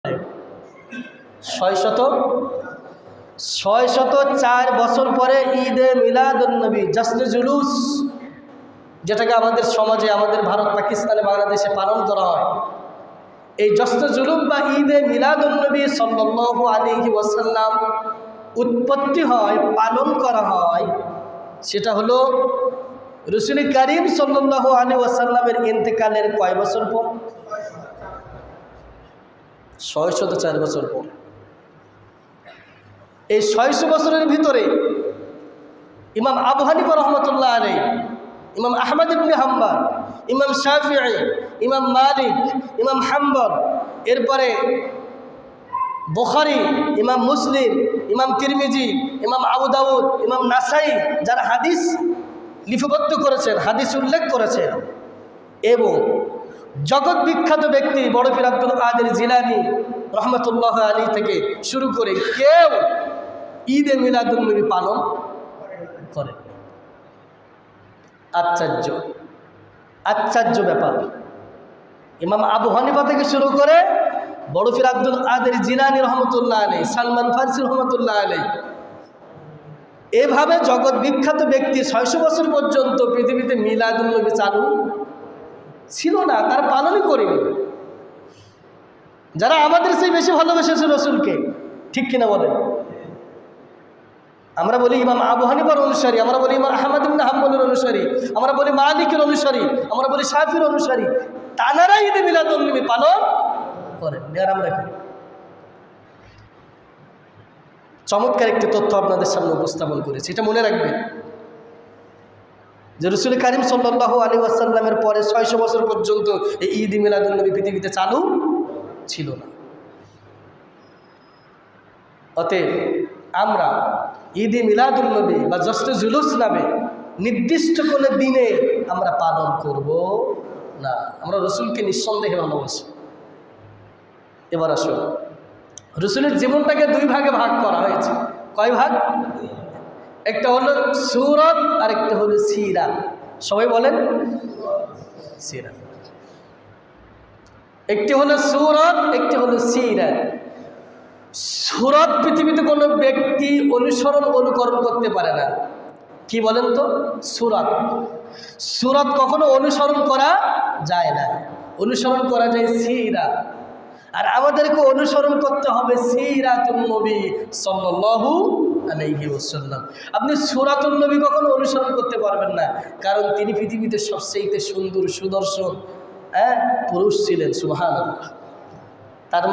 604 বছর পরে ঈদে মিলাদুন্নবী জশ্নে জুলুস, যেটাকে আমাদের সমাজে, আমাদের ভারত, পাকিস্তানে, বাংলাদেশে পালন করা হয়। এই জশ্নে জুলুস বা ঈদে মিলাদুন্নবী সাল্লাল্লাহু আলাইহি ওয়াসাল্লাম উৎপত্তি হয়, পালন করা হয়, সেটা হলো রাসূল করিম সাল্লাল্লাহু আলাইহি ওয়াসাল্লামের ইন্তেকালের কয় বছর পর? 604 বছর পর। এই 600 বছরের ভিতরে ইমাম আবু হানিফা রহমতুল্লাহ আলাইহি, ইমাম আহমদ ইবনে হাম্বল, ইমাম শাফিঈ, ইমাম মালিক, ইমাম হাম্বল, এরপরে বুখারী, ইমাম মুসলিম, ইমাম তিরমিজি, ইমাম আবু দাউদ, ইমাম নাসাই, যারা হাদিস লিপিবদ্ধ করেছেন, হাদিস উল্লেখ করেছেন, এবং জগৎ বিখ্যাত ব্যক্তি বড় পীর আব্দুল কাদের জিলানী রহমতুল্লাহ আলী থেকে শুরু করে কেউ ঈদে মিলাদুন্নবী পালন করে। আশ্চর্য ব্যাপার। ইমাম আবু হানিফা থেকে শুরু করে বড় পীর আব্দুল কাদের জিলানী রহমতুল্লাহ আলী, সালমান ফারসি রহমতুল্লাহ আলী, এভাবে জগৎ বিখ্যাত ব্যক্তি 600 বছর পর্যন্ত পৃথিবীতে মিলাদুন্নবী চালু ছিল না, তার পালনই করেনি। যারা আমাদের চেয়ে বেশি ভালোবেসেছে রসুলকে, ঠিক কিনা বলেন? আমরা বলি ইমাম আবু হানিফার অনুসারী, আমরা বলি ইমাম আহমদ ইবনে হাম্বলের অনুসারী, আমরা বলি মালিকের অনুসারী, আমরা বলি শাফির অনুসারী, তানারা ঈদে মিলাদুন্নবী পালন করেন, আর আমরা করি। চমৎকার একটি তথ্য আপনাদের সামনে উপস্থাপন করেছি, এটা মনে রাখবেন যে রাসূল করিম সাল্লাল্লাহু আলাইহি ওয়াসাল্লামের পরে 600 বছর পর্যন্ত এই ঈদ মিলাদুন্নবী পৃথিবীতে চালু ছিল না। অতএব আমরা ঈদ মিলাদুন্নবী বা জশ্নে জুলুস নামে নির্দিষ্ট কোনো দিনে আমরা পালন করব না। আমরা রসুলকে নিঃসন্দেহে ভালোবাসি। এবার আসুন, রসুলের জীবনটাকে দুই ভাগে ভাগ করা হয়েছে। কয় ভাগ? একটা হলো সূরত আর একটা হলো সিরাত। সবাই বলেন সিরাত। একটি হলো সূরত, একটি হলো সিরাত। সূরত পৃথিবীতে কোনো ব্যক্তি অনুকরণ করতে পারে না। কি বলেন তো? সূরত কখনো অনুসরণ করা যায় না, অনুসরণ করা যায় সিরাত। আর আমাদেরকে অনুসরণ করতে হবে সিরাতুন নবী সাল্লাল্লাহু আলাইহি ওয়াসাল্লাম। আপনি সূরাতুন নবী কখনো অনুসরণ করতে পারবেন না, কারণ তিনি পৃথিবীতে সবচেয়ে সুন্দর সুদর্শন পুরুষ ছিলেন। সুবহানাল্লাহ। তার